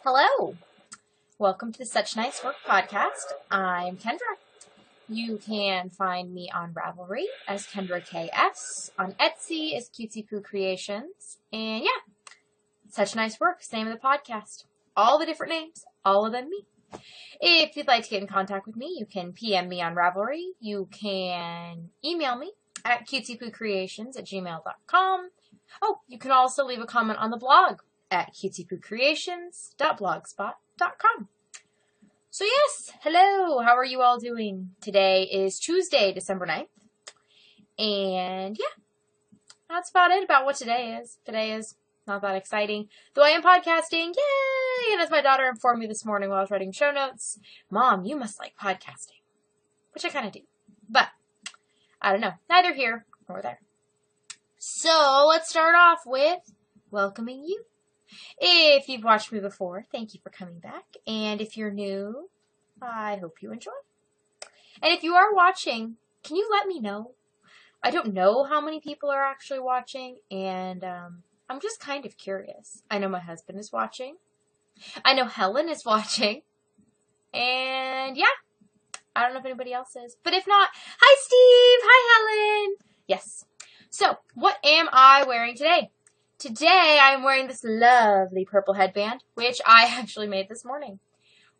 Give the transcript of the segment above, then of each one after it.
Hello! Welcome to the Such Nice Work podcast. I'm Kendra. You can find me on Ravelry as Kendra KS, on Etsy as Cutesy Poo Creations, and yeah, Such Nice Work, name of the podcast. All the different names, all of them me. If you'd like to get in contact with me, you can PM me on Ravelry. You can email me at cutesypoocreations@gmail.com. Oh, you can also leave a comment on the blog at cutesypoocreations.blogspot.com. So yes, hello, how are you all doing? Today is Tuesday, December 9th. And yeah, that's about it about what today is. Today is not that exciting, though I am podcasting, yay! And as my daughter informed me this morning while I was writing show notes, Mom, you must like podcasting. Which I kind of do. But, I don't know, neither here nor there. So, let's start off with welcoming you. If you've watched me before, thank you for coming back. And if you're new, I hope you enjoy. And if you are watching, can you let me know? I don't know how many people are actually watching, and I'm just kind of curious. I know my husband is watching. I know Helen is watching. And yeah, I don't know if anybody else is. But if not, hi Steve! Hi Helen! Yes. So, what am I wearing today? Today, I'm wearing this lovely purple headband, which I actually made this morning.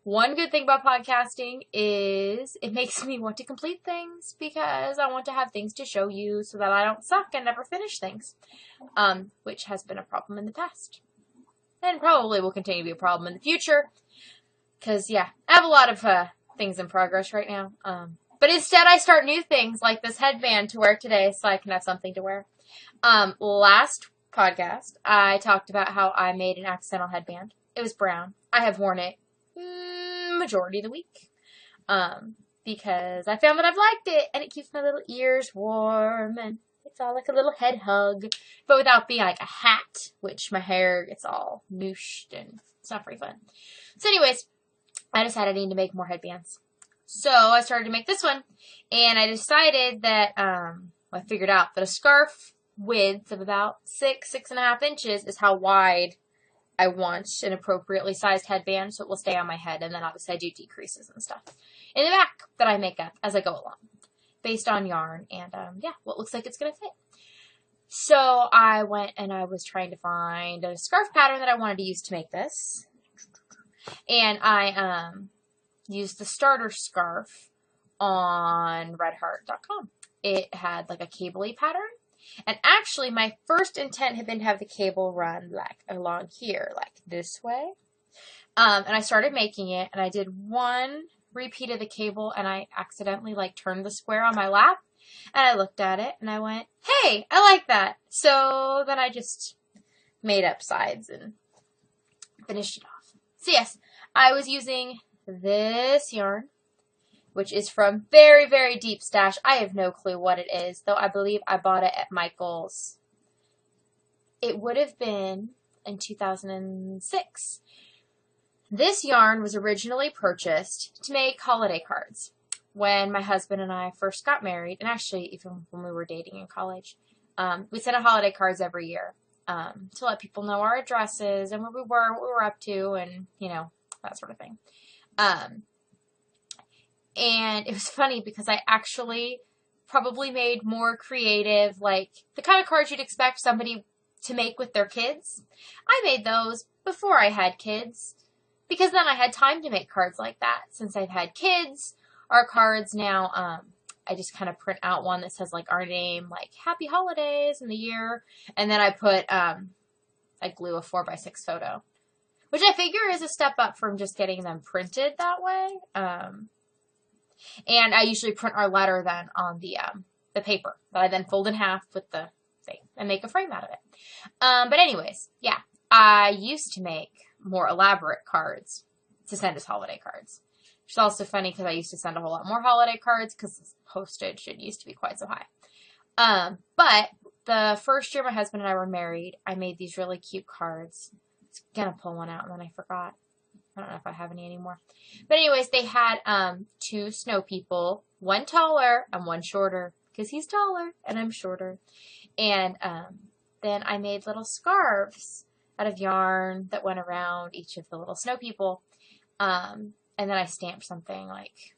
One good thing about podcasting is it makes me want to complete things because I want to have things to show you so that I don't suck and never finish things, which has been a problem in the past. And probably will continue to be a problem in the future because, yeah, I have a lot of things in progress right now. But instead, I start new things like this headband to wear today so I can have something to wear. Last podcast, I talked about how I made an accidental headband. It was brown. I have worn it majority of the week because I found that I've liked it and it keeps my little ears warm and it's all like a little head hug, but without being like a hat, which my hair gets all mooshed and it's not very fun. So anyways, I decided I need to make more headbands. So I started to make this one and I decided that I figured out that a scarf width of about 6.5 inches is how wide I want an appropriately sized headband so it will stay on my head, and then obviously I do decreases and stuff in the back that I make up as I go along based on yarn and yeah, what looks like it's going to fit. So I went and I was trying to find a scarf pattern that I wanted to use to make this, and I used the starter scarf on redheart.com. It had like a cable-y pattern. And actually, my first intent had been to have the cable run like along here, like this way. And I started making it, and I did one repeat of the cable, and I accidentally like turned the square on my lap, and I looked at it, and I went, hey, I like that. So then I just made up sides and finished it off. So yes, I was using this yarn, which is from very, very deep stash. I have no clue what it is, though I believe I bought it at Michael's. It would have been in 2006. This yarn was originally purchased to make holiday cards. When my husband and I first got married, and actually even when we were dating in college, we sent out holiday cards every year to let people know our addresses and where we were, what we were up to, and, you know, that sort of thing. And it was funny because I actually probably made more creative, like the kind of cards you'd expect somebody to make with their kids. I made those before I had kids because then I had time to make cards like that. Since I've had kids, our cards now, I just kind of print out one that says like our name, like Happy Holidays and the year. And then I put, I glue a 4x6 photo, which I figure is a step up from just getting them printed that way. And I usually print our letter then on the paper that I then fold in half with the thing and make a frame out of it. But anyways, yeah, I used to make more elaborate cards to send as holiday cards. Which is also funny because I used to send a whole lot more holiday cards because postage it used to be quite so high. But the first year my husband and I were married, I made these really cute cards. I was going to pull one out and then I forgot. I don't know if I have any anymore. But anyways, they had two snow people, one taller and one shorter, because he's taller and I'm shorter. And then I made little scarves out of yarn that went around each of the little snow people. And then I stamped something like,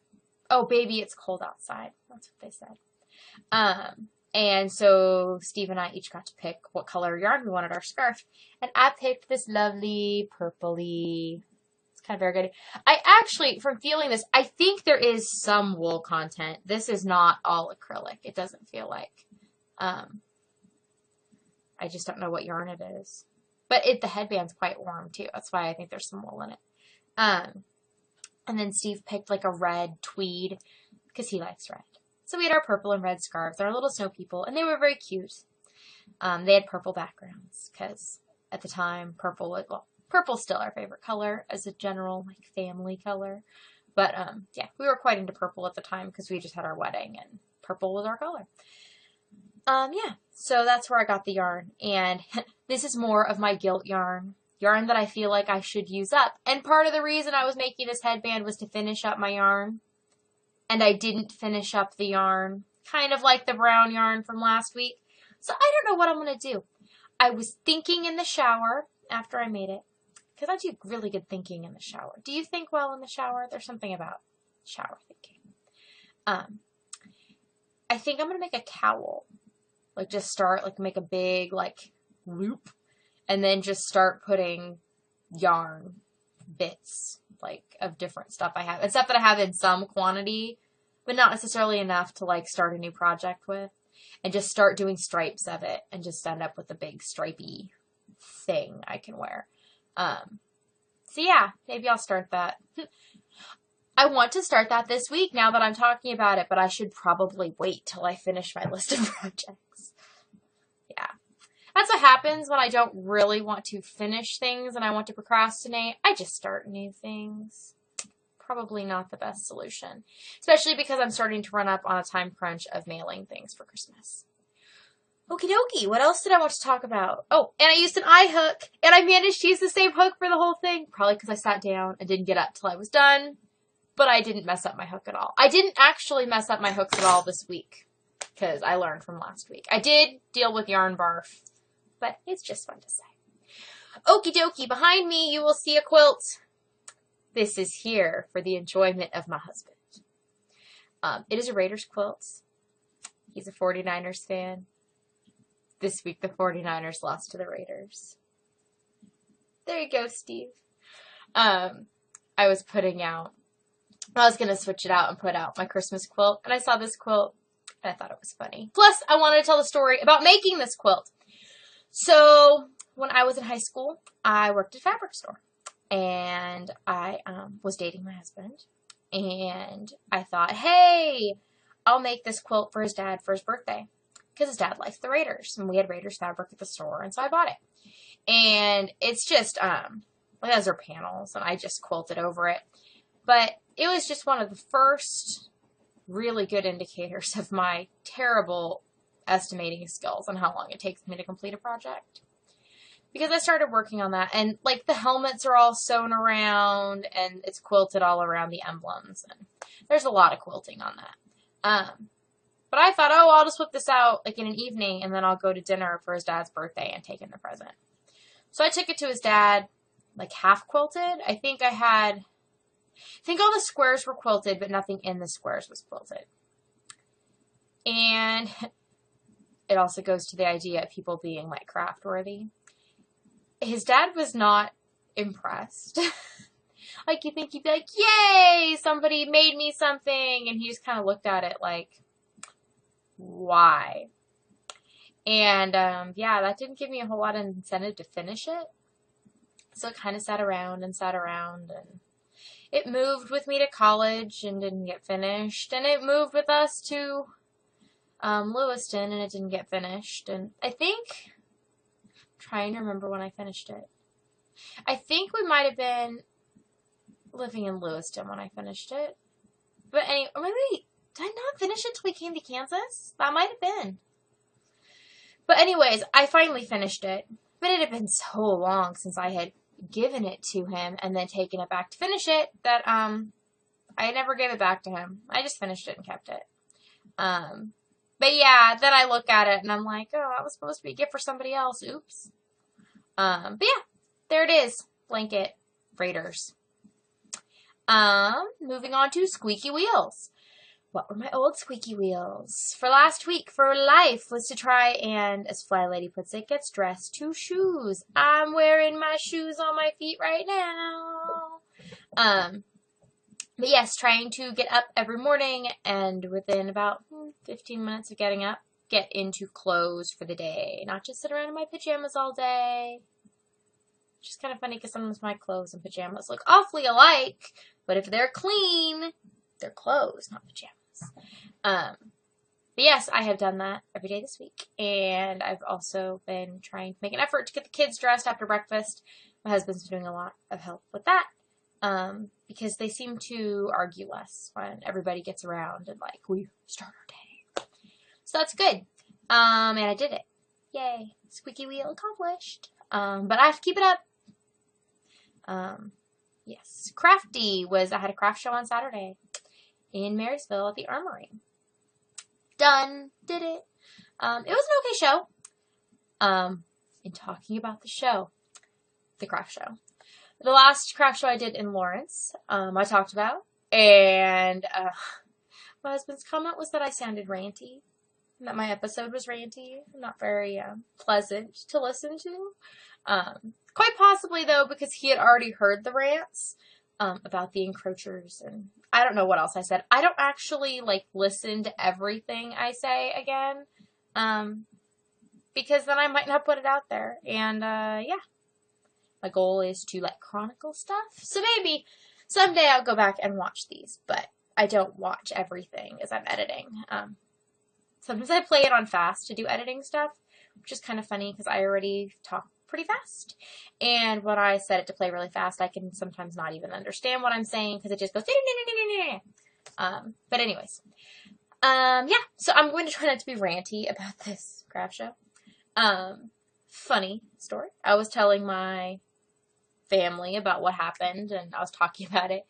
"Oh, baby, it's cold outside." That's what they said. And so Steve and I each got to pick what color yarn we wanted our scarf. And I picked this lovely purpley. It's kind of variegated. I actually, from feeling this, I think there is some wool content. This is not all acrylic. It doesn't feel like. I just don't know what yarn it is. But the headband's quite warm too. That's why I think there's some wool in it. And then Steve picked like a red tweed because he likes red. So we had our purple and red scarves, our little snow people, and they were very cute. They had purple backgrounds because at the time, purple's still our favorite color as a general like family color. But yeah, we were quite into purple at the time because we just had our wedding and purple was our color. Yeah, so that's where I got the yarn. And this is more of my guilt yarn that I feel like I should use up. And part of the reason I was making this headband was to finish up my yarn. And I didn't finish up the yarn, kind of like the brown yarn from last week. So I don't know what I'm going to do. I was thinking in the shower after I made it, because I do really good thinking in the shower. Do you think well in the shower? There's something about shower thinking. I think I'm going to make a cowl. Like just start, like make a big like loop and then just start putting yarn bits like of different stuff I have. And stuff that I have in some quantity, but not necessarily enough to like start a new project with. And just start doing stripes of it and just end up with a big stripey thing I can wear. So yeah, maybe I'll start that. I want to start that this week now that I'm talking about it, but I should probably wait till I finish my list of projects. Yeah. That's what happens when I don't really want to finish things and I want to procrastinate. I just start new things. Probably not the best solution, especially because I'm starting to run up on a time crunch of mailing things for Christmas. Okie dokie, what else did I want to talk about? Oh, and I used an eye hook, and I managed to use the same hook for the whole thing, probably because I sat down and didn't get up till I was done. But I didn't mess up my hook at all. I didn't actually mess up my hooks at all this week, because I learned from last week. I did deal with yarn barf, but it's just fun to say. Okie dokie, behind me you will see a quilt. This is here for the enjoyment of my husband. It is a Raiders quilt. He's a 49ers fan. This week the 49ers lost to the Raiders. There you go, Steve. I was going to switch it out and put out my Christmas quilt, and I saw this quilt, and I thought it was funny. Plus, I wanted to tell the story about making this quilt. So, when I was in high school, I worked at a fabric store, and I was dating my husband, and I thought, hey, I'll make this quilt for his dad for his birthday, because his dad likes the Raiders, and we had Raiders fabric at the store, and so I bought it. And it's just, those are panels, and I just quilted over it. But it was just one of the first really good indicators of my terrible estimating skills on how long it takes me to complete a project. Because I started working on that, and like the helmets are all sewn around, and it's quilted all around the emblems, and there's a lot of quilting on that. But I thought, oh, I'll just whip this out like in an evening, and then I'll go to dinner for his dad's birthday and take him the present. So I took it to his dad, like half quilted. I think all the squares were quilted, but nothing in the squares was quilted. And it also goes to the idea of people being like craft worthy. His dad was not impressed. Like you think he'd be like, yay, somebody made me something. And he just kind of looked at it like, why? And yeah, that didn't give me a whole lot of incentive to finish it. So it kind of sat around, and it moved with me to college and didn't get finished. And it moved with us to Lewiston, and it didn't get finished. And I think, I'm trying to remember when I finished it. I think we might have been living in Lewiston when I finished it. But anyway, or maybe, did I not finish it till we came to Kansas? That might have been. But anyways, I finally finished it. But it had been so long since I had given it to him and then taken it back to finish it that I never gave it back to him. I just finished it and kept it. But yeah, then I look at it and I'm like, oh, that was supposed to be a gift for somebody else. Oops. But yeah, there it is. Blanket Raiders. Moving on to squeaky wheels. What were my old squeaky wheels? For last week, for life, was to try and, as Fly Lady puts it, gets dressed to shoes. I'm wearing my shoes on my feet right now. But yes, trying to get up every morning and within about 15 minutes of getting up, get into clothes for the day. Not just sit around in my pajamas all day. Which is kind of funny because sometimes my clothes and pajamas look awfully alike. But if they're clean, they're clothes, not pajamas. But yes, I have done that every day this week. And I've also been trying to make an effort to get the kids dressed after breakfast. My husband's doing a lot of help with that. Because they seem to argue less when everybody gets around and like, we start our day. So that's good. And I did it. Yay. Squeaky wheel accomplished. But I have to keep it up. Yes. Crafty I had a craft show on Saturday in Marysville at the Armory. Done. Did it. It was an okay show. In talking about the show, the craft show. The last craft show I did in Lawrence, I talked about, and my husband's comment was that I sounded ranty, and that my episode was ranty, not very pleasant to listen to. Quite possibly, though, because he had already heard the rants about the encroachers, and I don't know what else I said. I don't actually, listen to everything I say again, because then I might not put it out there, and, yeah. My goal is to, chronicle stuff. So maybe someday I'll go back and watch these, but I don't watch everything as I'm editing. Sometimes I play it on fast to do editing stuff, which is kind of funny because I already talk pretty fast. And when I set it to play really fast, I can sometimes not even understand what I'm saying because it just goes, but anyways. Yeah, so I'm going to try not to be ranty about this craft show. Funny story. I was telling my family about what happened, and I was talking about it,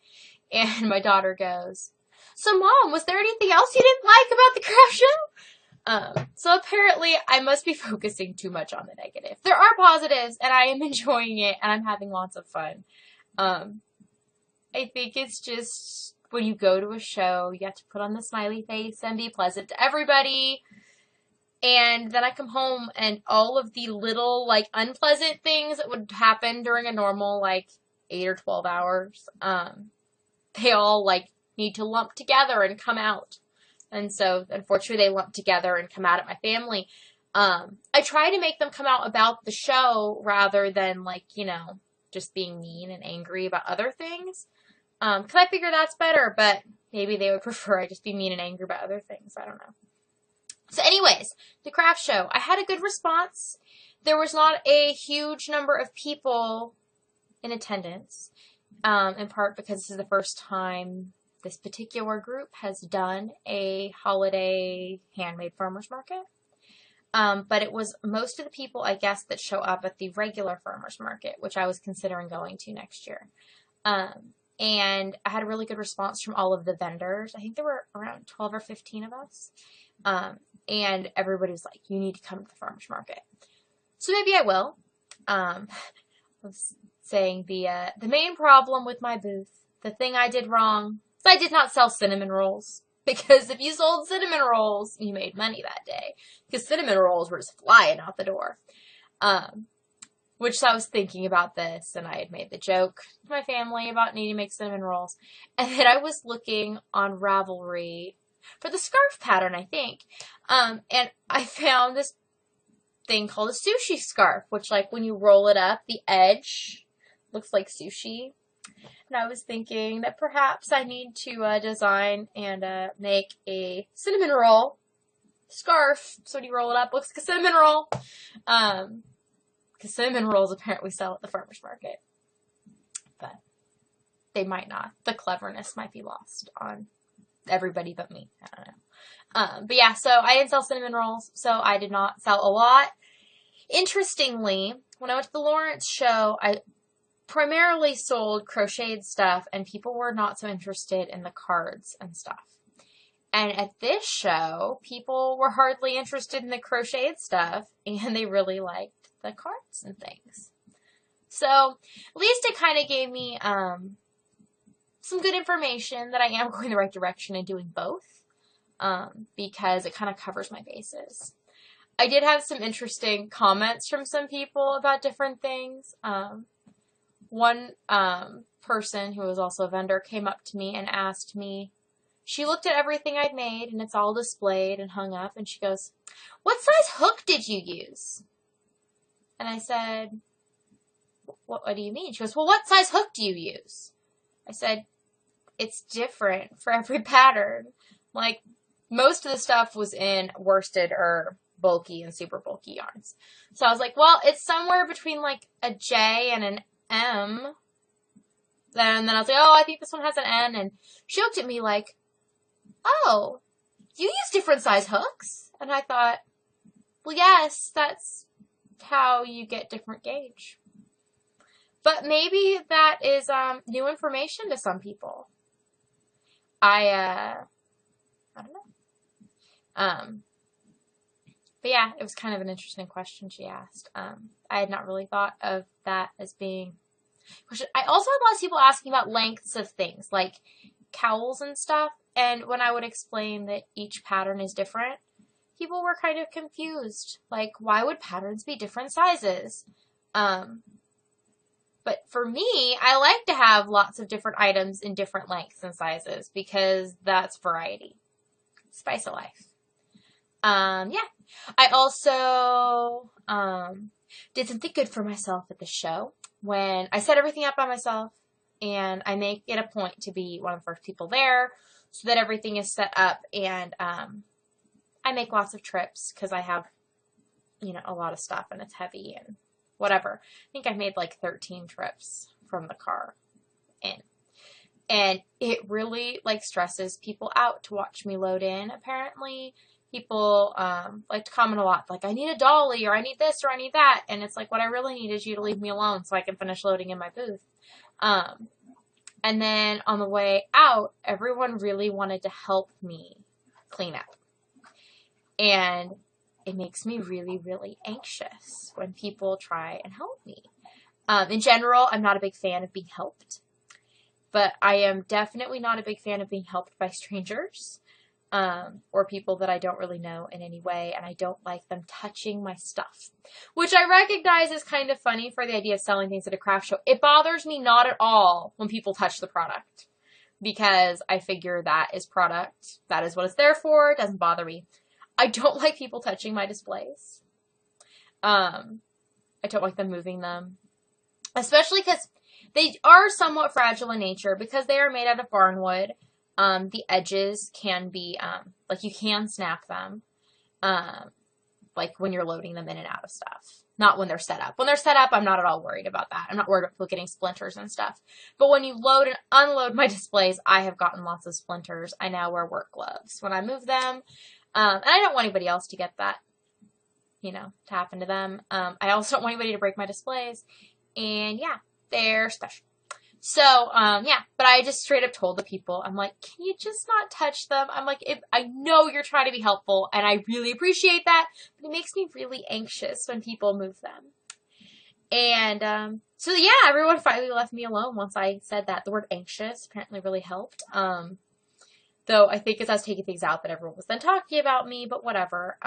and my daughter goes, so Mom, was there anything else you didn't like about the craft show? So apparently I must be focusing too much on the negative. There are positives, and I am enjoying it, and I'm having lots of fun. I think it's just when you go to a show, you have to put on the smiley face and be pleasant to everybody. And then I come home and all of the little, unpleasant things that would happen during a normal, 8 or 12 hours, they all, need to lump together and come out. And so, unfortunately, they lump together and come out at my family. I try to make them come out about the show rather than, just being mean and angry about other things. Because I figure that's better, but maybe they would prefer I just be mean and angry about other things. I don't know. So anyways, the craft show. I had a good response. There was not a huge number of people in attendance, in part because this is the first time this particular group has done a holiday handmade farmer's market. But it was most of the people, I guess, that show up at the regular farmer's market, which I was considering going to next year. And I had a really good response from all of the vendors. I think there were around 12 or 15 of us. And everybody was like, you need to come to the farmer's market. So maybe I will. I was saying the main problem with my booth, the thing I did wrong, is I did not sell cinnamon rolls. Because if you sold cinnamon rolls, you made money that day. Because cinnamon rolls were just flying out the door. Which I was thinking about this, and I had made the joke to my family about needing to make cinnamon rolls. And then I was looking on Ravelry for the scarf pattern, I think. And I found this thing called a sushi scarf, which, when you roll it up, the edge looks like sushi. And I was thinking that perhaps I need to design and make a cinnamon roll scarf. So when you roll it up, it looks like a cinnamon roll. Because cinnamon rolls apparently sell at the farmer's market. But they might not. The cleverness might be lost on everybody but me. I don't know. But yeah, so I didn't sell cinnamon rolls, so I did not sell a lot. Interestingly, when I went to the Lawrence show, I primarily sold crocheted stuff, and people were not so interested in the cards and stuff. And at this show, people were hardly interested in the crocheted stuff, and they really liked the cards and things. So at least it kind of gave me some good information that I am going the right direction and doing both, because it kind of covers my bases. I did have some interesting comments from some people about different things. One person who was also a vendor came up to me and asked me, she looked at everything I'd made and it's all displayed and hung up, and she goes, "What size hook did you use?" And I said, what do you mean? She goes, "Well, what size hook do you use?" I said, "It's different for every pattern." Like, most of the stuff was in worsted or bulky and super bulky yarns. So I was like, well, it's somewhere between like a J and an M. Then I was like, oh, I think this one has an N. And she looked at me like, "Oh, you use different size hooks?" And I thought, well, yes, that's how you get different gauge. But maybe that is new information to some people. I don't know. But yeah, it was kind of an interesting question she asked. I had not really thought of that as being a question. I also had lots of people asking about lengths of things, like cowls and stuff. And when I would explain that each pattern is different, people were kind of confused. Like, why would patterns be different sizes? But for me, I like to have lots of different items in different lengths and sizes because that's variety. Spice of life. Yeah. I also did something good for myself at the show when I set everything up by myself, and I make it a point to be one of the first people there so that everything is set up, and I make lots of trips because I have, a lot of stuff and it's heavy and whatever. I think I made like 13 trips from the car in. And it really like stresses people out to watch me load in. Apparently people like to comment a lot, like, "I need a dolly," or "I need this," or "I need that." And it's like, what I really need is you to leave me alone so I can finish loading in my booth. And then on the way out, everyone really wanted to help me clean up. And it makes me really, really anxious when people try and help me. In general, I'm not a big fan of being helped. But I am definitely not a big fan of being helped by strangers, or people that I don't really know in any way, and I don't like them touching my stuff, which I recognize is kind of funny for the idea of selling things at a craft show. It bothers me not at all when people touch the product, because I figure that is product. That is what it's there for. It doesn't bother me. I don't like people touching my displays. I don't like them moving them, especially because they are somewhat fragile in nature because they are made out of barnwood. The edges can be, like, you can snap them, like when you're loading them in and out of stuff. Not when they're set up. When they're set up, I'm not at all worried about that. I'm not worried about getting splinters and stuff. But when you load and unload my displays, I have gotten lots of splinters. I now wear work gloves when I move them. And I don't want anybody else to get that, to happen to them. I also don't want anybody to break my displays. And yeah, they're special. So, yeah, but I just straight up told the people, I'm like, can you just not touch them? I'm like, I know you're trying to be helpful, and I really appreciate that, but it makes me really anxious when people move them. And, so yeah, everyone finally left me alone once I said that. The word anxious apparently really helped. Though I think as I was taking things out that everyone was then talking about me, but whatever.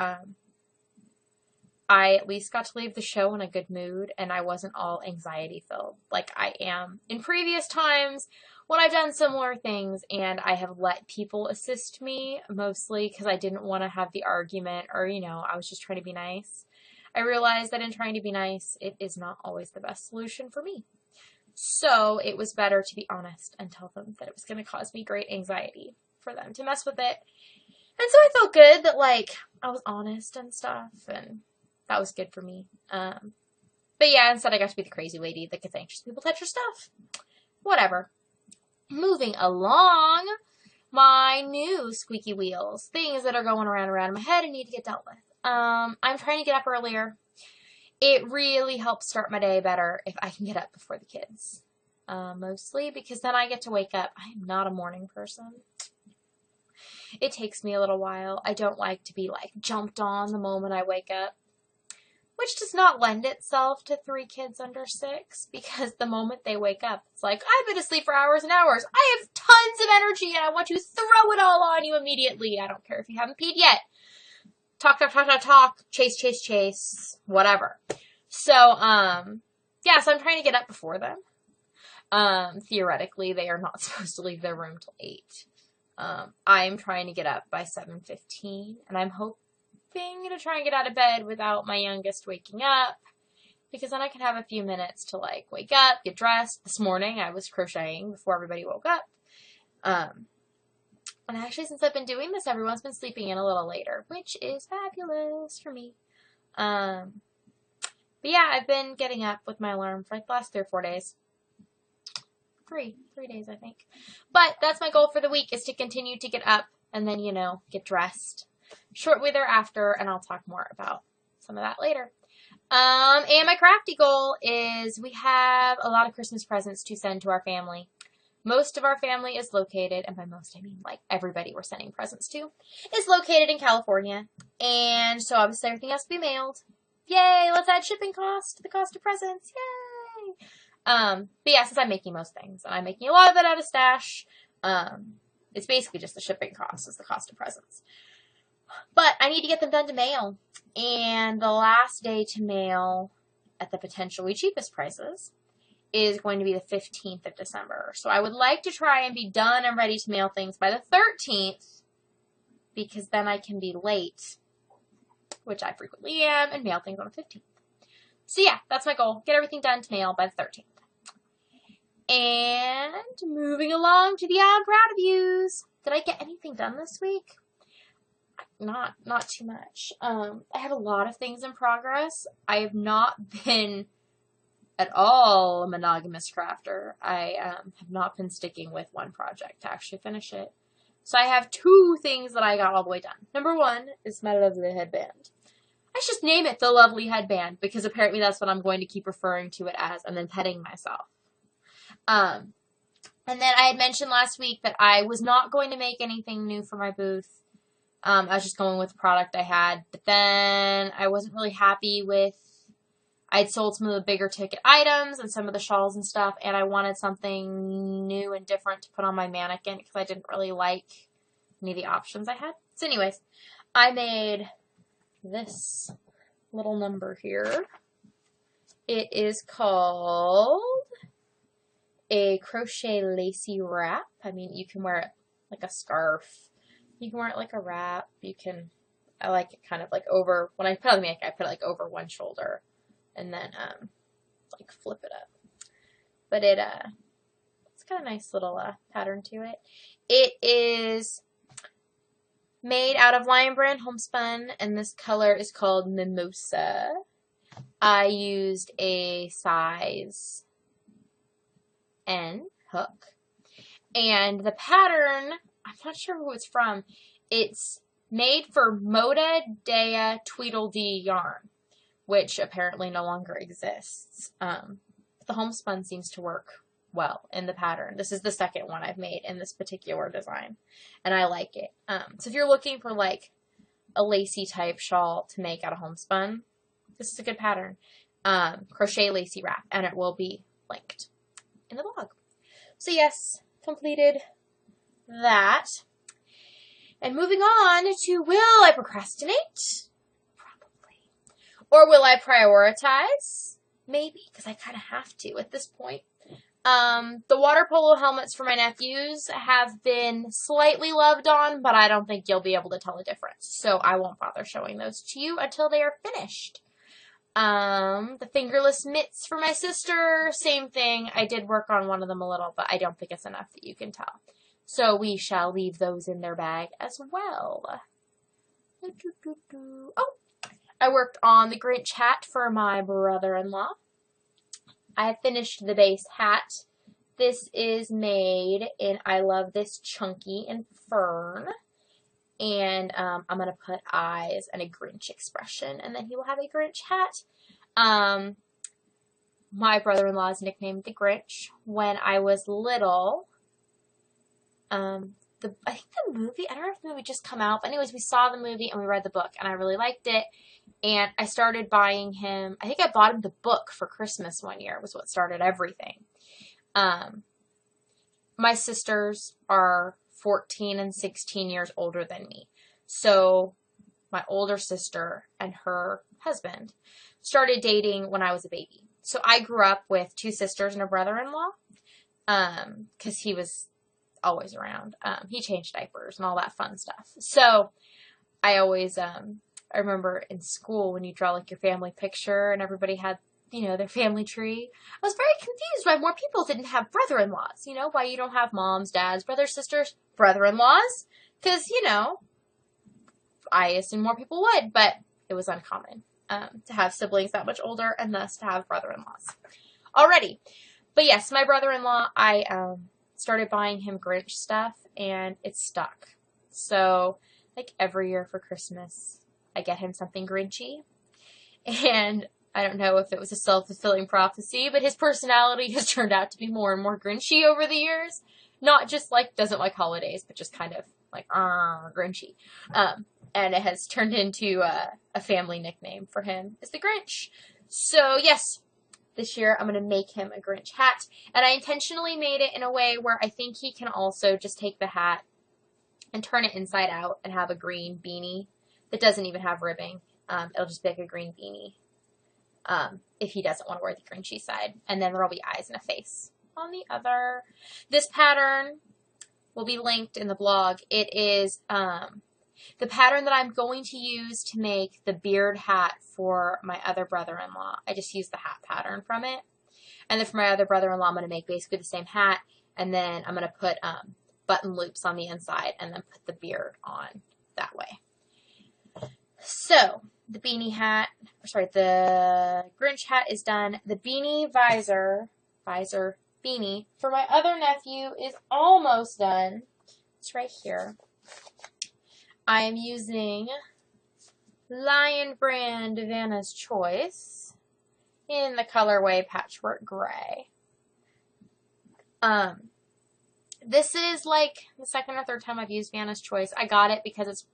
I at least got to leave the show in a good mood, and I wasn't all anxiety-filled like I am in previous times when I've done similar things, and I have let people assist me, mostly because I didn't want to have the argument, or, I was just trying to be nice. I realized that in trying to be nice, it is not always the best solution for me. So it was better to be honest and tell them that it was going to cause me great anxiety for them to mess with it. And so I felt good that, like, I was honest and stuff, and that was good for me. But yeah, instead I got to be the crazy lady that gets anxious people touch her stuff. Whatever. Moving along, my new squeaky wheels. Things that are going around in my head and need to get dealt with. I'm trying to get up earlier. It really helps start my day better if I can get up before the kids. Mostly because then I get to wake up. I am not a morning person. It takes me a little while. I don't like to be, like, jumped on the moment I wake up. which does not lend itself to 3 kids under 6, because the moment they wake up, it's like, I've been asleep for hours and hours. I have tons of energy and I want to throw it all on you immediately. I don't care if you haven't peed yet. Talk, talk, talk, talk, talk. Chase, chase, chase. Whatever. So, yeah, so I'm trying to get up before them. Theoretically, they are not supposed to leave their room till 8. I'm trying to get up by 7:15, and I'm hoping to try and get out of bed without my youngest waking up, because then I can have a few minutes to, like, wake up, get dressed. This morning, I was crocheting before everybody woke up. And actually, since I've been doing this, everyone's been sleeping in a little later, which is fabulous for me. But yeah, I've been getting up with my alarm for like the last 3 or 4 days. Three days, I think. But that's my goal for the week, is to continue to get up and then, you know, get dressed shortly thereafter, and I'll talk more about some of that later. And my crafty goal is we have a lot of Christmas presents to send to our family. Most of our family is located, and by most I mean like everybody we're sending presents to, is located in California. And so obviously everything has to be mailed. Yay, let's add shipping cost to the cost of presents. Yay! But yeah, since I'm making most things, and I'm making a lot of it out of stash, it's basically just the shipping cost is the cost of presents. But I need to get them done to mail. And the last day to mail at the potentially cheapest prices is going to be the 15th of December. So I would like to try and be done and ready to mail things by the 13th, because then I can be late, which I frequently am, and mail things on the 15th. So yeah, that's my goal. Get everything done to mail by the 13th. And moving along to the I'm proud of yous. Did I get anything done this week? Not too much. I have a lot of things in progress. I have not been at all a monogamous crafter. I have not been sticking with one project to actually finish it. So I have 2 things that I got all the way done. Number 1 is my lovely headband. I should just name it the lovely headband, because apparently that's what I'm going to keep referring to it as, and then petting myself. And then I had mentioned last week that I was not going to make anything new for my booth. I was just going with the product I had, but then I wasn't really happy with, I'd sold some of the bigger ticket items and some of the shawls and stuff, and I wanted something new and different to put on my mannequin, because I didn't really like any of the options I had. So anyways, I made this little number here. It is called a crochet lacy wrap. I mean, you can wear it like a scarf. You can wear it like a wrap. You can, I like it kind of like over, when I put it on the mannequin, I put it like over one shoulder and then like flip it up. But it's got a nice little pattern to it. It is made out of Lion Brand homespun, and this color is called Mimosa. I used a size N hook, and the pattern, I'm not sure who it's from. It's made for Moda Dea Tweedledee yarn, which apparently no longer exists. The homespun seems to work well in the pattern. This is the second one I've made in this particular design, and I like it. So if you're looking for like a lacy type shawl to make out of homespun, this is a good pattern. Crochet lacy wrap, and it will be linked in the blog. So yes, completed that. And moving on to, will I procrastinate? Probably. Or will I prioritize? Maybe, because I kind of have to at this point. The water polo helmets for my nephews have been slightly loved on, but I don't think you'll be able to tell the difference. So I won't bother showing those to you until they are finished. The fingerless mitts for my sister, same thing. I did work on one of them a little, but I don't think it's enough that you can tell. So we shall leave those in their bag as well. Oh, I worked on the Grinch hat for my brother-in-law. I have finished the base hat. This is made in I Love This Chunky and Fern. And I'm going to put eyes and a Grinch expression, and then he will have a Grinch hat. My brother-in-law is nicknamed the Grinch. When I was little, I think the movie, I don't know if the movie just come out, but anyways, we saw the movie and we read the book, and I really liked it. And I started buying him, I think I bought him the book for Christmas one year, was what started everything. My sisters are 14 and 16 years older than me. So my older sister and her husband started dating when I was a baby. So I grew up with two sisters and a brother-in-law, because he was always around. He changed diapers and all that fun stuff. So I always, I remember in school when you draw like your family picture and everybody had, you know, their family tree. I was very confused why more people didn't have brother-in-laws, you know, why you don't have moms, dads, brothers, sisters, brother-in-laws. Because, you know, I assume more people would, but it was uncommon to have siblings that much older and thus to have brother-in-laws. Alrighty. But yes, my brother-in-law, I started buying him Grinch stuff and it stuck. So, like every year for Christmas, I get him something Grinchy. And I don't know if it was a self-fulfilling prophecy, but his personality has turned out to be more and more Grinchy over the years. Not just like doesn't like holidays, but just kind of like Grinchy. And it has turned into a family nickname for him is the Grinch. So yes, this year I'm going to make him a Grinch hat. And I intentionally made it in a way where I think he can also just take the hat and turn it inside out and have a green beanie that doesn't even have ribbing. It'll just be like a green beanie if he doesn't want to wear the Grinchy side. And then there'll be eyes and a face on the other. This pattern will be linked in the blog. It is the pattern that I'm going to use to make the beard hat for my other brother-in-law. I just used the hat pattern from it. And then for my other brother-in-law, I'm going to make basically the same hat. And then I'm going to put button loops on the inside and then put the beard on that way. So, the beanie hat, the Grinch hat is done. The beanie visor beanie for my other nephew is almost done. It's right here. I am using Lion Brand Vanna's Choice in the colorway Patchwork Gray. This is like the second or third time I've used Vanna's Choice. I got it because it's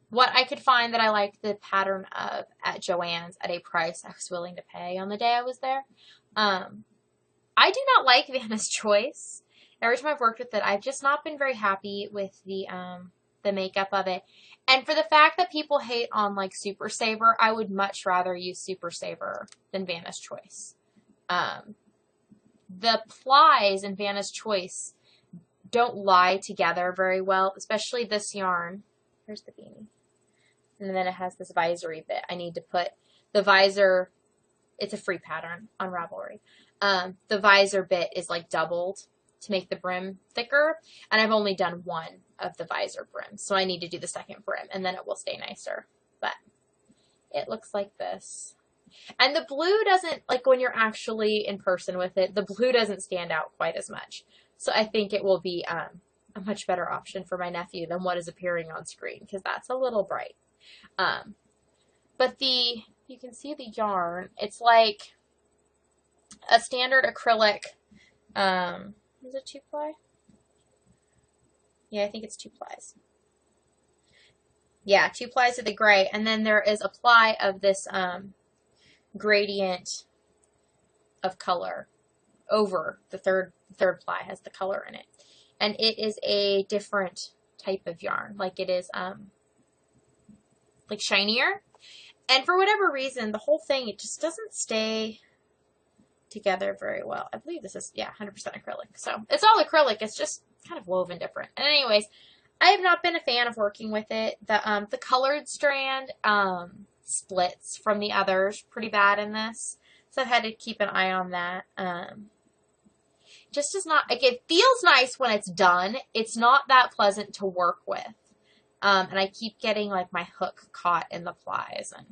what I could find that I liked the pattern of at Joann's at a price I was willing to pay on the day I was there. I do not like Vanna's Choice. Every time I've worked with it, I've just not been very happy with the makeup of it. And for the fact that people hate on like Super Saver, I would much rather use Super Saver than Vanna's Choice. The plies in Vanna's Choice don't lie together very well, especially this yarn. Here's the beanie. And then it has this visory bit. I need to put the visor, it's a free pattern on Ravelry. The visor bit is like doubled to make the brim thicker, and I've only done one of the visor brim, so I need to do the second brim, and then it will stay nicer. But it looks like this. And the blue doesn't, like when you're actually in person with it, the blue doesn't stand out quite as much. So I think it will be a much better option for my nephew than what is appearing on screen, because that's a little bright. But you can see the yarn. It's like a standard acrylic, is it 2-ply? Yeah, I think it's 2 plies. Yeah, 2 plies of the gray, and then there is a ply of this gradient of color over the third ply has the color in it. And it is a different type of yarn. Like it is like shinier. And for whatever reason, the whole thing, it just doesn't stay together very well. I believe this is, yeah, 100% acrylic. So it's all acrylic. It's just kind of woven different. And anyways, I have not been a fan of working with it. The colored strand splits from the others pretty bad in this. So I've had to keep an eye on that. Just does not, like, it feels nice when it's done. It's not that pleasant to work with. And I keep getting like my hook caught in the plies. And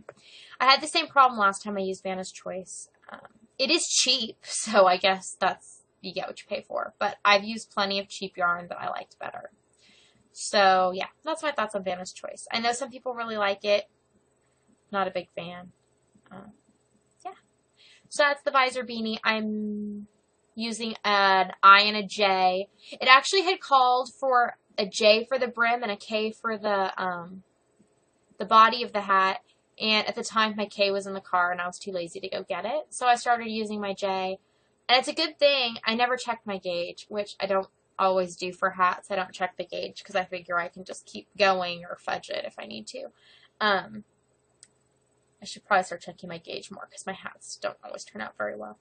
I had the same problem last time I used Vanna's Choice. It is cheap, so I guess that's, you get what you pay for. But I've used plenty of cheap yarn that I liked better. So yeah, that's my thoughts on Vanna's Choice. I know some people really like it. Not a big fan. Yeah. So that's the visor beanie. I'm using an I and a J. It actually had called for a J for the brim and a K for the body of the hat. And at the time, my K was in the car, and I was too lazy to go get it. So I started using my J. And it's a good thing I never checked my gauge, which I don't always do for hats. I don't check the gauge because I figure I can just keep going or fudge it if I need to. I should probably start checking my gauge more because my hats don't always turn out very well.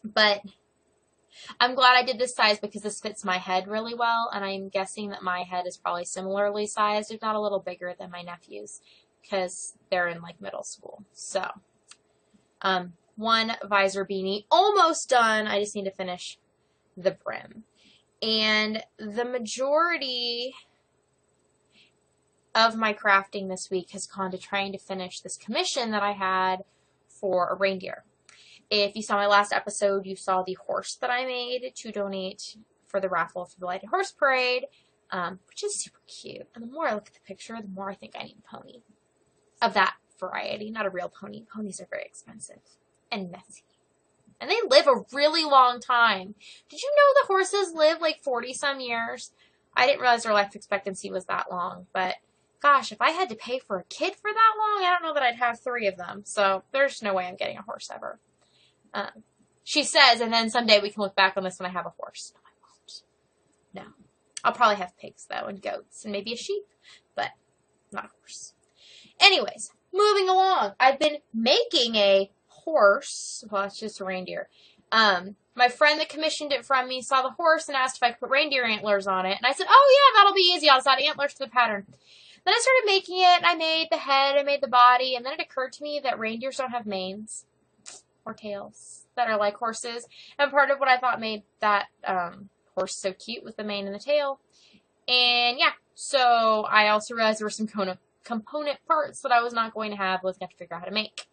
But I'm glad I did this size because this fits my head really well, and I'm guessing that my head is probably similarly sized, if not a little bigger than my nephew's, because they're in like middle school. So, one visor beanie almost done. I just need to finish the brim. And the majority of my crafting this week has gone to trying to finish this commission that I had for a reindeer. If you saw my last episode, you saw the horse that I made to donate for the raffle for the Lighted Horse Parade, which is super cute. And the more I look at the picture, the more I think I need a pony of that variety, not a real pony. Ponies are very expensive and messy. And they live a really long time. Did you know the horses live like 40-some years? I didn't realize their life expectancy was that long, but gosh, if I had to pay for a kid for that long, I don't know that I'd have 3 of them. So there's no way I'm getting a horse ever. She says, and then someday we can look back on this when I have a horse. No, I won't. No. I'll probably have pigs, though, and goats, and maybe a sheep, but not a horse. Anyways, moving along. I've been making a horse. Well, it's just a reindeer. My friend that commissioned it from me saw the horse and asked if I could put reindeer antlers on it, and I said, oh, yeah, that'll be easy. I'll just add antlers to the pattern. Then I started making it, and I made the head, I made the body, and then it occurred to me that reindeers don't have manes or tails that are like horses. And part of what I thought made that horse so cute was the mane and the tail. And yeah, so I also realized there were some component parts that I was not going to have. I was going to have to figure out how to make.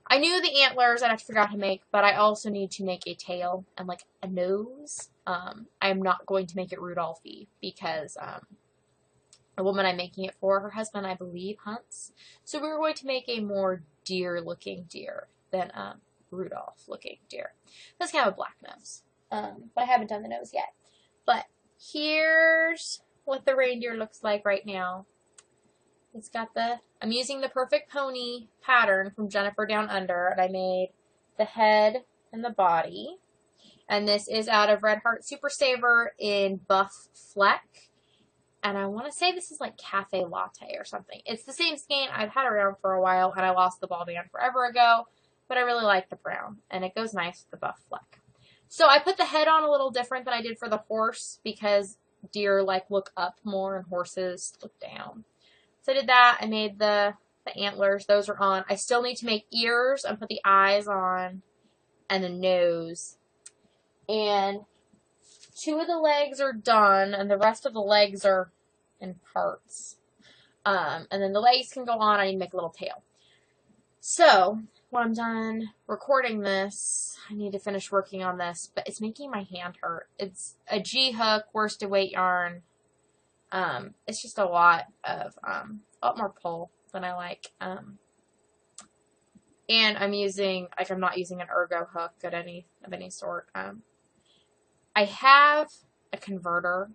I knew the antlers I'd have to figure out how to make, but I also need to make a tail and like a nose. I'm not going to make it Rudolphy because the woman I'm making it for, her husband, I believe, hunts. So we were going to make a more deer-looking deer than Rudolph-looking deer. This can have a black nose, but I haven't done the nose yet. But here's what the reindeer looks like right now. It's got I'm using the Perfect Pony pattern from Jennifer Down Under, and I made the head and the body. And this is out of Red Heart Super Saver in Buff Fleck. And I want to say this is like Cafe Latte or something. It's the same skein. I've had it around for a while, and I lost the ball band forever ago. But I really like the brown, and it goes nice with the Buff Fleck. So I put the head on a little different than I did for the horse because deer like look up more and horses look down. So I did that. I made the antlers. Those are on. I still need to make ears and put the eyes on and the nose. And 2 of the legs are done, and the rest of the legs are in parts. And then the legs can go on. I need to make a little tail. So when I'm done recording this, I need to finish working on this, but it's making my hand hurt. It's a G-hook, worsted weight yarn. It's just a lot more pull than I like. And I'm not using an ergo hook of any sort. I have a converter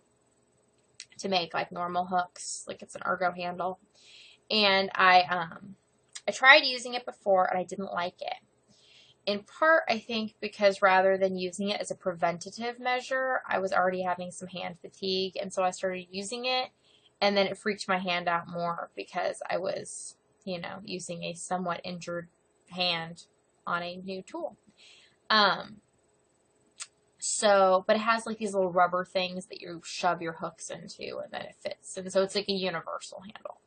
to make like normal hooks, like it's an ergo handle, and I tried using it before and I didn't like it. In part, I think because rather than using it as a preventative measure, I was already having some hand fatigue, and so I started using it, and then it freaked my hand out more because I was, using a somewhat injured hand on a new tool. But it has like these little rubber things that you shove your hooks into, and then it fits, and so it's like a universal handle.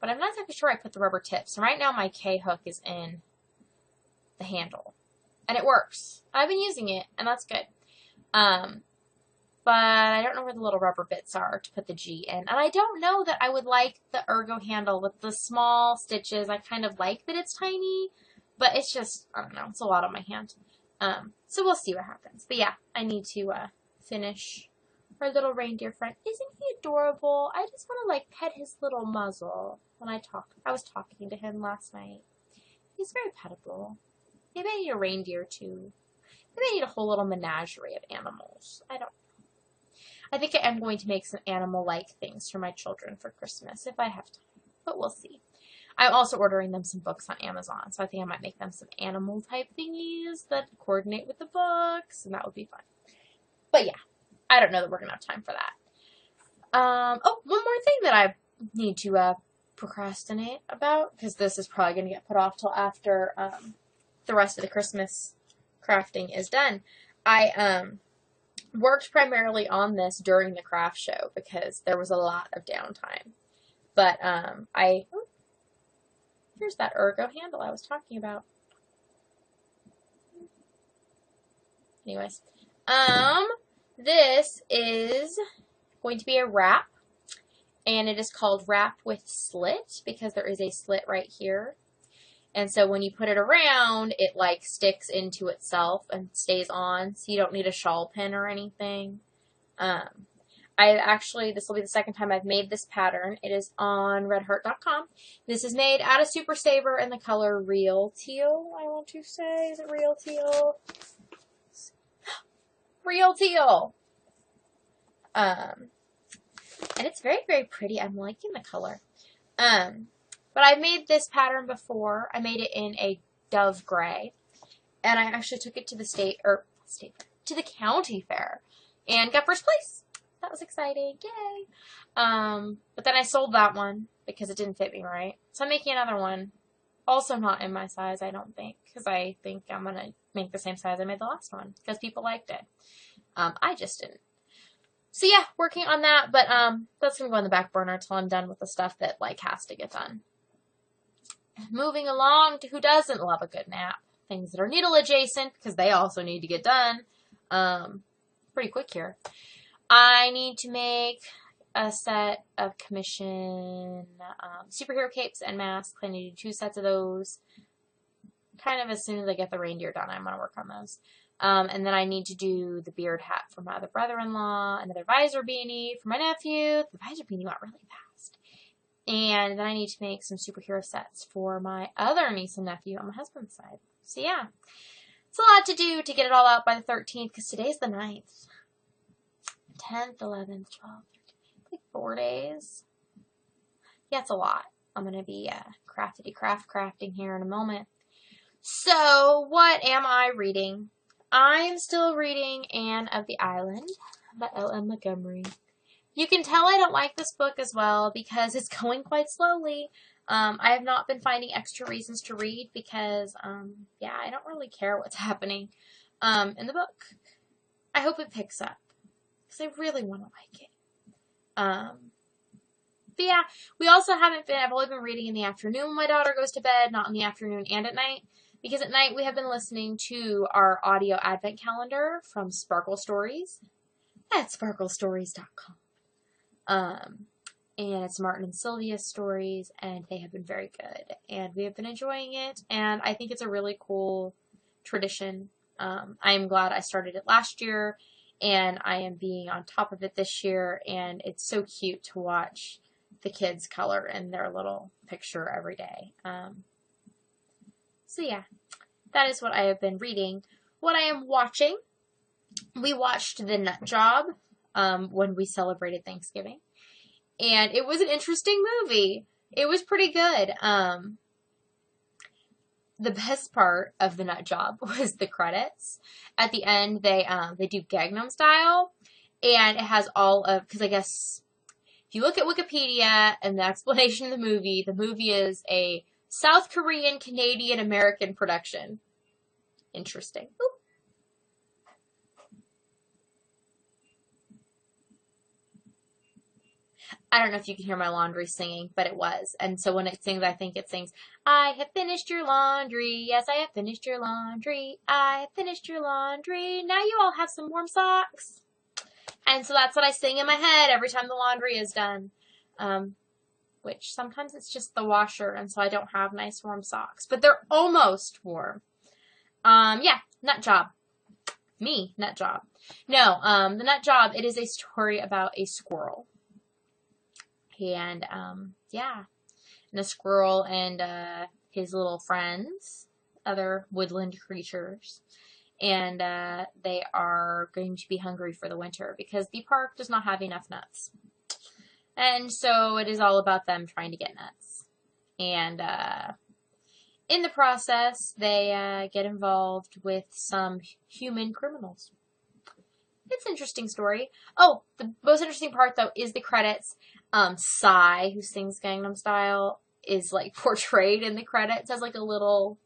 But I'm not exactly sure I put the rubber tips. And right now my K-hook is in the handle. And it works. I've been using it, and that's good. But I don't know where the little rubber bits are to put the G in. And I don't know that I would like the ergo handle with the small stitches. I kind of like that it's tiny, but it's just, I don't know, it's a lot on my hand. So we'll see what happens. But yeah, I need to finish our little reindeer friend. Isn't he adorable? I just want to like pet his little muzzle when I talk. I was talking to him last night. He's very pettable. Maybe I need a reindeer too. Maybe I need a whole little menagerie of animals. I don't know. I think I am going to make some animal-like things for my children for Christmas if I have time, but we'll see. I'm also ordering them some books on Amazon, so I think I might make them some animal-type thingies that coordinate with the books, and that would be fun. But yeah, I don't know that we're going to have time for that. Oh, one more thing that I need to procrastinate about, because this is probably going to get put off till after the rest of the Christmas crafting is done. I worked primarily on this during the craft show because there was a lot of downtime. But here's that ergo handle I was talking about. Anyways, this is going to be a wrap, and it is called Wrap with Slit because there is a slit right here. And so when you put it around, it like sticks into itself and stays on, so you don't need a shawl pin or anything. This will be the second time I've made this pattern. It is on redheart.com. This is made out of Super Saver in the color Real Teal, I want to say. Is it Real Teal? Real Teal! And it's very, very pretty. I'm liking the color. But I've made this pattern before. I made it in a dove gray. And I actually took it to the to the county fair and got first place. That was exciting. Yay! But then I sold that one because it didn't fit me right. So I'm making another one. Also not in my size, I don't think. Because I think I'm going to make the same size I made the last one. Because people liked it. I just didn't. So yeah, working on that. But that's going to go on the back burner until I'm done with the stuff that like has to get done. Moving along to who doesn't love a good nap. Things that are needle adjacent because they also need to get done. Pretty quick here. I need to make a set of commission superhero capes and masks. I need to do 2 sets of those. Kind of as soon as I get the reindeer done, I'm going to work on those. And then I need to do the beard hat for my other brother-in-law, another visor beanie for my nephew. The visor beanie went really fast. And then I need to make some superhero sets for my other niece and nephew on my husband's side. So yeah, it's a lot to do to get it all out by the 13th because today's the 9th. 10th, 11th, 12th, like 4 days. Yeah, it's a lot. I'm going to be crafting here in a moment. So, what am I reading? I'm still reading Anne of the Island by L.M. Montgomery. You can tell I don't like this book as well because it's going quite slowly. I have not been finding extra reasons to read because, yeah, I don't really care what's happening in the book. I hope it picks up because I really want to like it. But yeah, I've only been reading in the afternoon when my daughter goes to bed, not in the afternoon and at night. Because at night we have been listening to our audio advent calendar from Sparkle Stories at sparklestories.com. And it's Martin and Sylvia's stories, and they have been very good. And we have been enjoying it, and I think it's a really cool tradition. I am glad I started it last year, and I am being on top of it this year, and it's so cute to watch the kids color in their little picture every day. So yeah, that is what I have been reading. What I am watching, we watched The Nut Job when we celebrated Thanksgiving. And it was an interesting movie. It was pretty good. The best part of The Nut Job was the credits. At the end, they do Gangnam Style. And it has all of, because I guess if you look at Wikipedia and the explanation of the movie is a South Korean, Canadian, American production. Interesting. Ooh. I don't know if you can hear my laundry singing, but it was. And so when it sings, I think it sings, I have finished your laundry. Yes, I have finished your laundry. I have finished your laundry. Now you all have some warm socks. And so that's what I sing in my head every time the laundry is done. Which sometimes it's just the washer, and so I don't have nice warm socks. But they're almost warm. Yeah, Nut Job. Me, Nut Job. No, The Nut Job, it is a story about a squirrel. And, yeah. And a squirrel and his little friends, other woodland creatures. and they are going to be hungry for the winter because the park does not have enough nuts. And so it is all about them trying to get nuts. And in the process, they get involved with some human criminals. It's an interesting story. Oh, the most interesting part, though, is the credits. Psy, who sings Gangnam Style, is, like, portrayed in the credits as, like, a little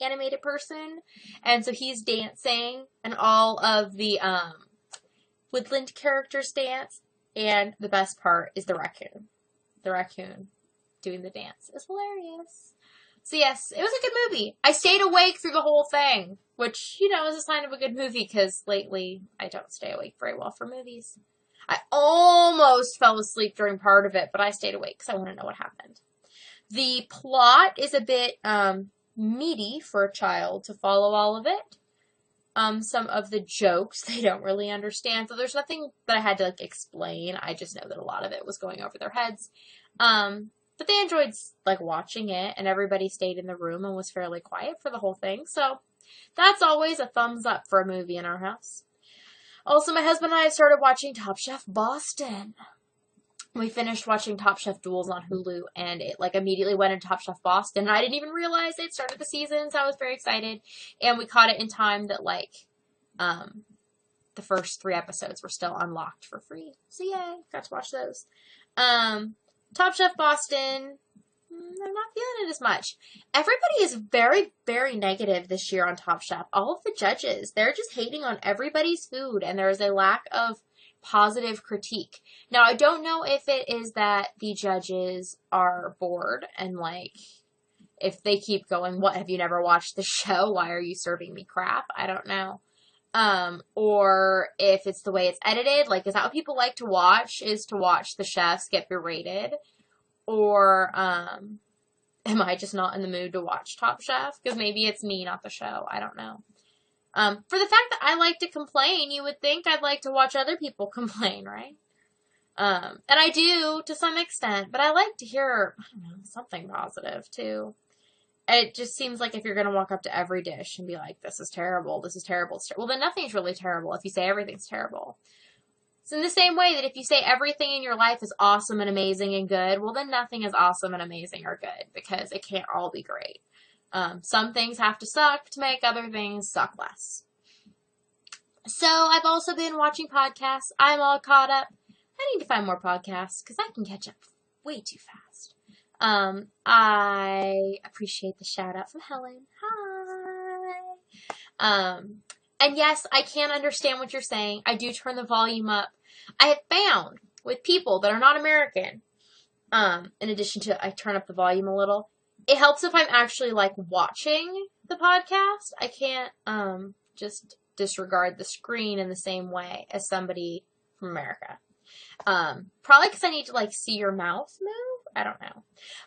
animated person. And so he's dancing, and all of the woodland characters dance. And the best part is the raccoon. The raccoon doing the dance. It's hilarious. So yes, it was a good movie. I stayed awake through the whole thing, which, you know, is a sign of a good movie, because lately I don't stay awake very well for movies. I almost fell asleep during part of it, but I stayed awake because I want to know what happened. The plot is a bit meaty for a child to follow all of it. Some of the jokes they don't really understand, so there's nothing that I had to, like, explain. I just know that a lot of it was going over their heads. But they enjoyed, like, watching it, and everybody stayed in the room and was fairly quiet for the whole thing. So that's always a thumbs up for a movie in our house. Also, my husband and I started watching Top Chef Boston. We finished watching Top Chef Duels on Hulu, and it, like, immediately went into Top Chef Boston, and I didn't even realize they'd started the season, so I was very excited. And we caught it in time that, like, the first 3 episodes were still unlocked for free. So yay, got to watch those. Top Chef Boston, I'm not feeling it as much. Everybody is very, very negative this year on Top Chef. All of the judges, they're just hating on everybody's food, and there is a lack of positive critique. Now, I don't know if it is that the judges are bored and, like, if they keep going, what, have you never watched the show? Why are you serving me crap? I don't know. Or if it's the way it's edited, like, is that what people like to watch, is to watch the chefs get berated? Or, am I just not in the mood to watch Top Chef? Because maybe it's me, not the show. I don't know. For the fact that I like to complain, you would think I'd like to watch other people complain, right? And I do, to some extent, but I like to hear, I don't know, something positive, too. It just seems like if you're going to walk up to every dish and be like, this is terrible, this is terrible, well, then nothing's really terrible if you say everything's terrible. It's in the same way that if you say everything in your life is awesome and amazing and good, well, then nothing is awesome and amazing or good, because it can't all be great. Some things have to suck to make other things suck less. So I've also been watching podcasts. I'm all caught up. I need to find more podcasts because I can catch up way too fast. I appreciate the shout out from Helen. Hi. And yes, I can understand what you're saying. I do turn the volume up. I have found with people that are not American, in addition to I turn up the volume a little, it helps if I'm actually, like, watching the podcast. I can't just disregard the screen in the same way as somebody from America. Probably because I need to, like, see your mouth move. I don't know.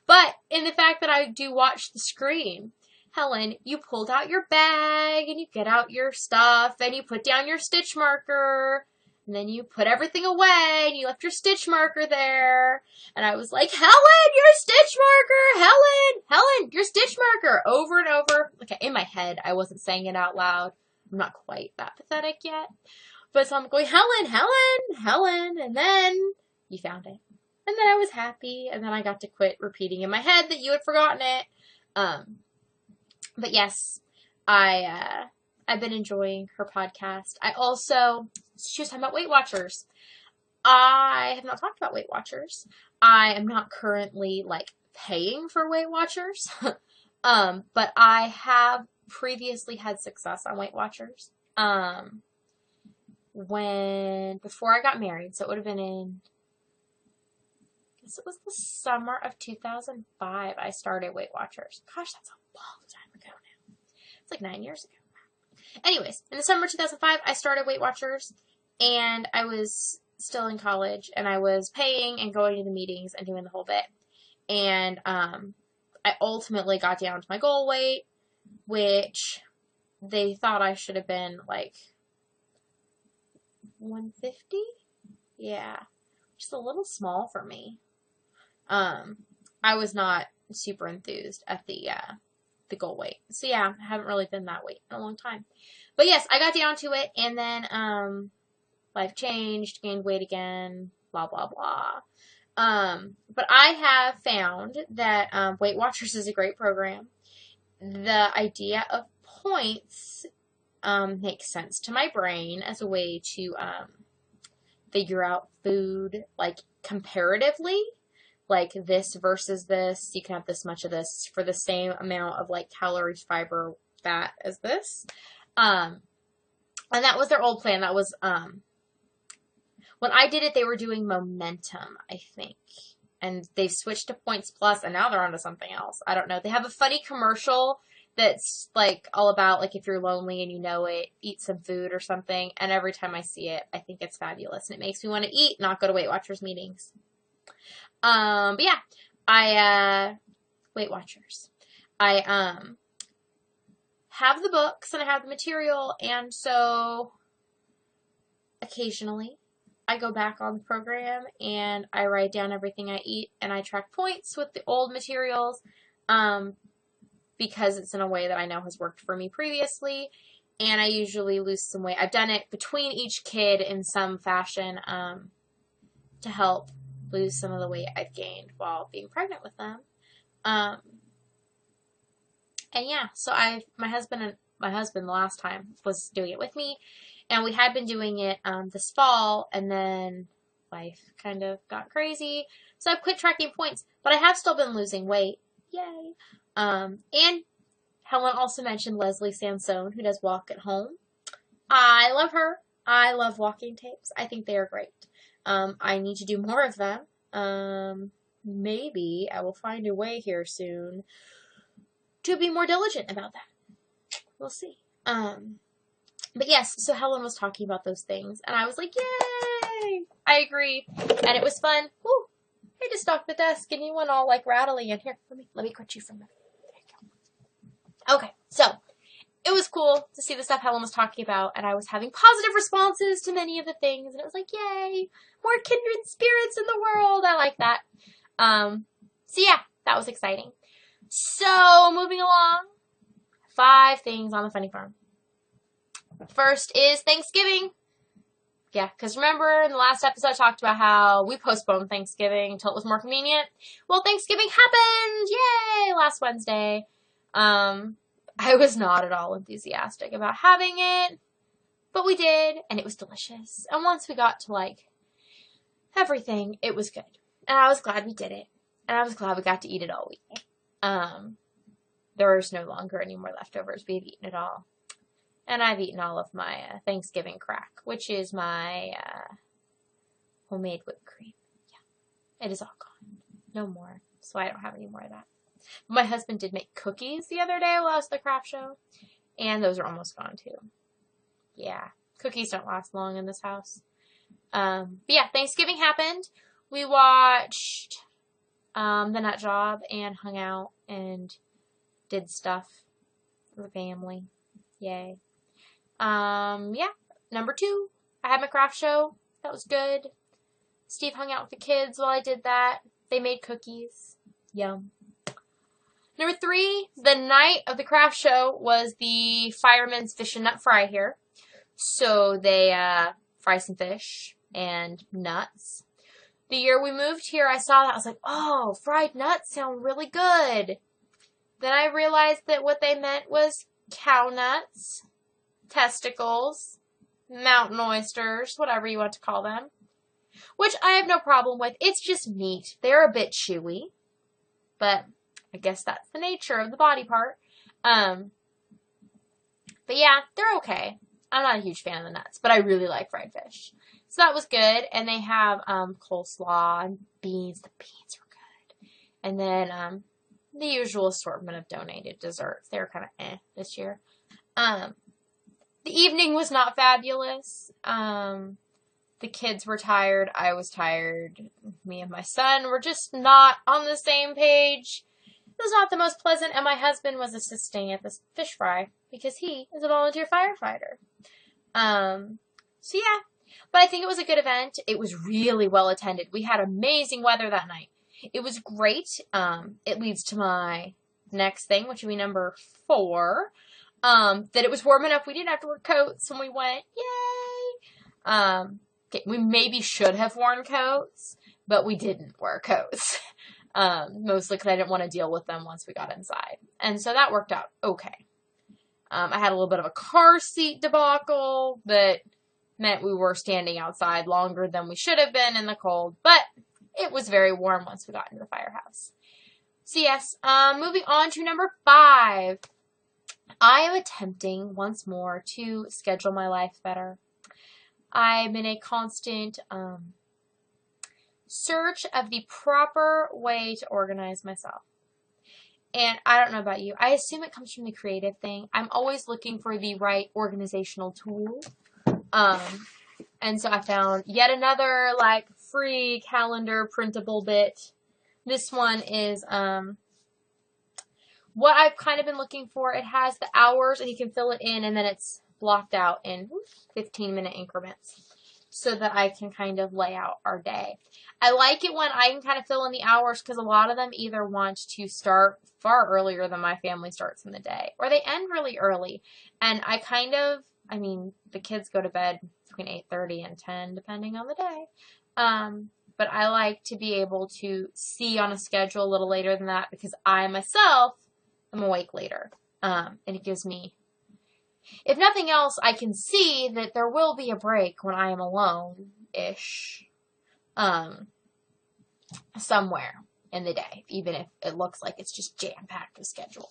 But in the fact that I do watch the screen, Helen, you pulled out your bag and you get out your stuff and you put down your stitch marker. And then you put everything away, and you left your stitch marker there. And I was like, Helen, your stitch marker! Helen, your stitch marker! Over and over. Okay, in my head, I wasn't saying it out loud. I'm not quite that pathetic yet. But so I'm going, Helen, and then you found it. And then I was happy, and then I got to quit repeating in my head that you had forgotten it. But yes, I've been enjoying her podcast. I also, she was talking about Weight Watchers. I have not talked about Weight Watchers. I am not currently, like, paying for Weight Watchers. But I have previously had success on Weight Watchers. Before I got married, so it would have been in, I guess it was the summer of 2005, I started Weight Watchers. Gosh, that's a long time ago now. It's like 9 years ago. Anyways, in the summer of 2005, I started Weight Watchers, and I was still in college, and I was paying and going to the meetings and doing the whole bit. And I ultimately got down to my goal weight, which they thought I should have been, like, 150? Yeah, which is a little small for me. I was not super enthused at the the goal weight. So yeah, I haven't really been that weight in a long time. But yes, I got down to it, and then life changed, gained weight again, blah blah blah. But I have found that Weight Watchers is a great program. The idea of points makes sense to my brain as a way to figure out food, like, comparatively. Like, this versus this, you can have this much of this for the same amount of, like, calories, fiber, fat as this. And that was their old plan. That was, when I did it, they were doing momentum, I think. And they've switched to points plus, and now they're onto something else. I don't know. They have a funny commercial that's, like, all about, like, if you're lonely and you know it, eat some food or something. And every time I see it, I think it's fabulous. And it makes me want to eat, not go to Weight Watchers meetings. But yeah, Weight Watchers. I, have the books and I have the material, and so occasionally I go back on the program and I write down everything I eat and I track points with the old materials, because it's in a way that I know has worked for me previously, and I usually lose some weight. I've done it between each kid in some fashion, to help lose some of the weight I've gained while being pregnant with them. And yeah, so my husband the last time was doing it with me, and we had been doing it this fall, and then life kind of got crazy, so I've quit tracking points, but I have still been losing weight. Yay! And Helen also mentioned Leslie Sansone, who does Walk at Home. I love her. I love walking tapes. I think they are great. I need to do more of them. Maybe I will find a way here soon to be more diligent about that. We'll see. But yes, so Helen was talking about those things, and I was like, yay! I agree. And it was fun. Woo! I just knocked the desk, and you went all, like, rattly in here. Let me quit you from there. There you go. Okay, so it was cool to see the stuff Helen was talking about, and I was having positive responses to many of the things, and it was like, yay! More kindred spirits in the world! I like that. So yeah, that was exciting. So, moving along, 5 things on the funny farm. First is Thanksgiving. Yeah, because remember in the last episode I talked about how we postponed Thanksgiving until it was more convenient. Well, Thanksgiving happened! Yay! Last Wednesday. I was not at all enthusiastic about having it, but we did, and it was delicious. And once we got to, like, everything, it was good. And I was glad we did it. And I was glad we got to eat it all week. There's no longer any more leftovers. We've eaten it all. And I've eaten all of my Thanksgiving crack, which is my homemade whipped cream. Yeah, it is all gone. No more. So I don't have any more of that. My husband did make cookies the other day while I was at the craft show, and those are almost gone too. Yeah, cookies don't last long in this house. But yeah, Thanksgiving happened. We watched The Nut Job and hung out and did stuff with the family. Yay. Yeah. Number 2, I had my craft show. That was good. Steve hung out with the kids while I did that. They made cookies. Yum. Number 3, the night of the craft show was the Fireman's Fish and Nut Fry here. So they fry some fish and nuts. The year we moved here, I saw that. I was like, oh, fried nuts sound really good. Then I realized that what they meant was cow nuts, testicles, mountain oysters, whatever you want to call them, which I have no problem with. It's just meat. They're a bit chewy, but I guess that's the nature of the body part. But yeah, they're okay. I'm not a huge fan of the nuts, but I really like fried fish. So that was good. And they have coleslaw and beans. The beans were good. And then the usual assortment of donated desserts. They were kind of this year. The evening was not fabulous. The kids were tired. I was tired. Me and my son were just not on the same page. It was not the most pleasant, and my husband was assisting at this fish fry because he is a volunteer firefighter. So yeah, but I think it was a good event. It was really well attended. We had amazing weather that night. It was great. It leads to my next thing, which would be number 4, that it was warm enough we didn't have to wear coats, and we went, yay! Okay, we maybe should have worn coats, but we didn't wear coats. Mostly because I didn't want to deal with them once we got inside. And so that worked out okay. I had a little bit of a car seat debacle that meant we were standing outside longer than we should have been in the cold, but it was very warm once we got into the firehouse. So yes, moving on to number 5. I am attempting once more to schedule my life better. I'm in a constant search of the proper way to organize myself. And I don't know about you. I assume it comes from the creative thing. I'm always looking for the right organizational tool. And so I found yet another like free calendar printable bit. This one is what I've kind of been looking for. It has the hours and you can fill it in, and then it's blocked out in 15-minute increments so that I can kind of lay out our day. I like it when I can kind of fill in the hours because a lot of them either want to start far earlier than my family starts in the day, or they end really early. And I mean, the kids go to bed between 8:30 and 10, depending on the day. But I like to be able to see on a schedule a little later than that because I myself am awake later. And it gives me, if nothing else, I can see that there will be a break when I am alone-ish. Somewhere in the day, even if it looks like it's just jam-packed with schedule.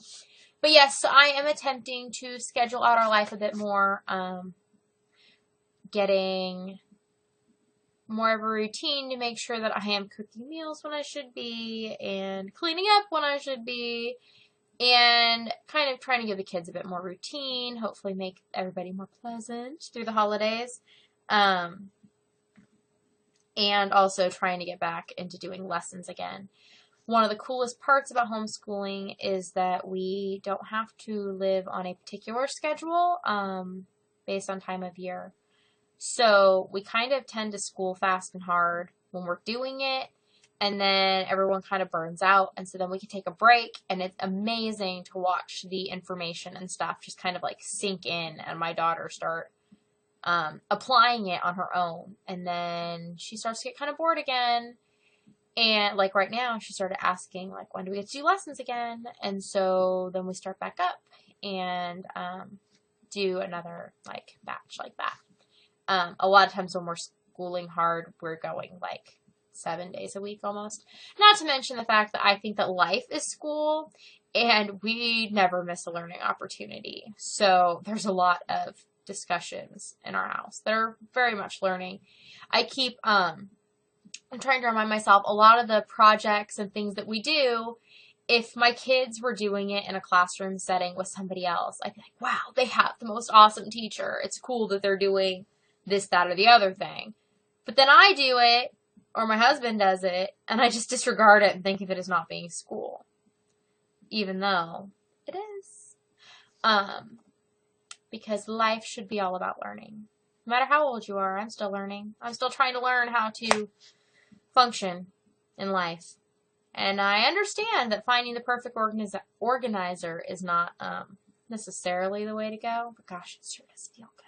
But yes, I am attempting to schedule out our life a bit more, getting more of a routine to make sure that I am cooking meals when I should be, and cleaning up when I should be, and kind of trying to give the kids a bit more routine, hopefully make everybody more pleasant through the holidays. And also trying to get back into doing lessons again. One of the coolest parts about homeschooling is that we don't have to live on a particular schedule based on time of year. So we kind of tend to school fast and hard when we're doing it, and then everyone kind of burns out, and so then we can take a break, and it's amazing to watch the information and stuff just kind of like sink in, and my daughter start applying it on her own, and then she starts to get kind of bored again, and like right now she started asking like, when do we get to do lessons again? And so then we start back up and do another like batch like that. A lot of times when we're schooling hard, we're going like 7 days a week almost, not to mention the fact that I think that life is school and we never miss a learning opportunity. So there's a lot of discussions in our house that are very much learning. I keep I'm trying to remind myself a lot of the projects and things that we do, if my kids were doing it in a classroom setting with somebody else, I'd be like, wow, they have the most awesome teacher. It's cool that they're doing this, that, or the other thing. But then I do it, or my husband does it, and I just disregard it and think of it as not being school, even though it is. Because life should be all about learning. No matter how old you are, I'm still learning. I'm still trying to learn how to function in life. And I understand that finding the perfect organizer is not necessarily the way to go. But gosh, it sure does feel good.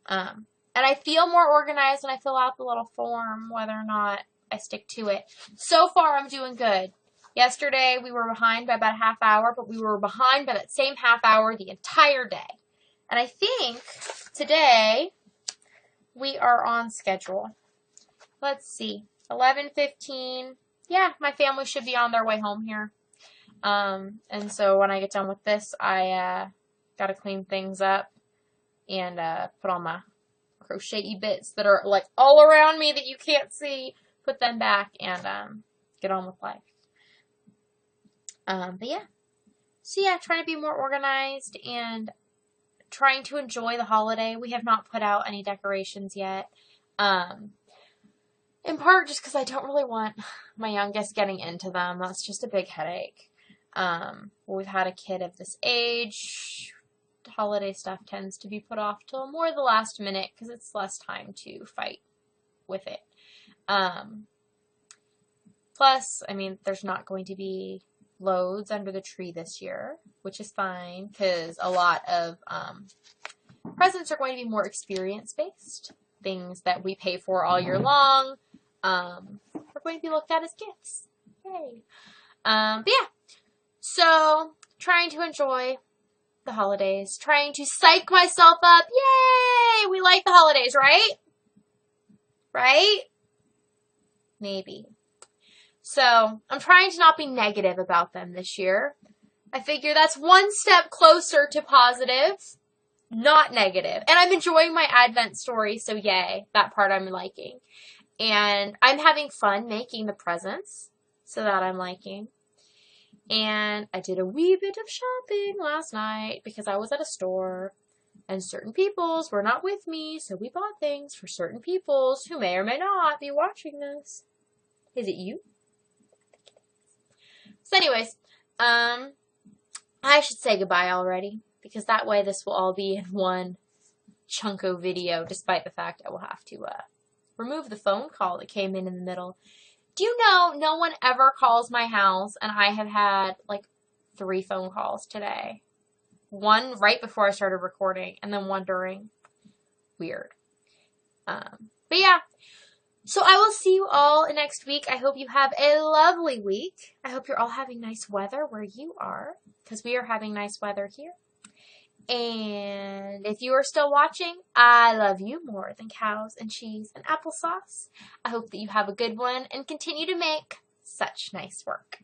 And I feel more organized when I fill out the little form, whether or not I stick to it. So far, I'm doing good. Yesterday, we were behind by about a half hour, but we were behind by that same half hour the entire day. And I think today we are on schedule. Let's see. 11:15. Yeah, my family should be on their way home here. And so when I get done with this, I got to clean things up and put on my crochet bits that are like all around me that you can't see. Put them back and get on with life. But yeah. So yeah, trying to be more organized and trying to enjoy the holiday. We have not put out any decorations yet. In part just because I don't really want my youngest getting into them. That's just a big headache. We've had a kid of this age. Holiday stuff tends to be put off till more the last minute because it's less time to fight with it. Plus, I mean, there's not going to be loads under the tree this year, which is fine because a lot of presents are going to be more experience-based. Things that we pay for all year long are going to be looked at as gifts. Yay. But yeah, so trying to enjoy the holidays, trying to psych myself up. Yay! We like the holidays, right? Right? Maybe. So I'm trying to not be negative about them this year. I figure that's one step closer to positive, not negative. And I'm enjoying my Advent story, so yay, that part I'm liking. And I'm having fun making the presents, so that I'm liking. And I did a wee bit of shopping last night because I was at a store and certain peoples were not with me, so we bought things for certain peoples who may or may not be watching this. Is it you? So anyways, I should say goodbye already because that way this will all be in one chunko video, despite the fact I will have to remove the phone call that came in the middle. Do you know no one ever calls my house, and I have had like 3 phone calls today. One right before I started recording, and then one during. Weird. But yeah. So I will see you all next week. I hope you have a lovely week. I hope you're all having nice weather where you are, because we are having nice weather here. And if you are still watching, I love you more than cows and cheese and applesauce. I hope that you have a good one and continue to make such nice work.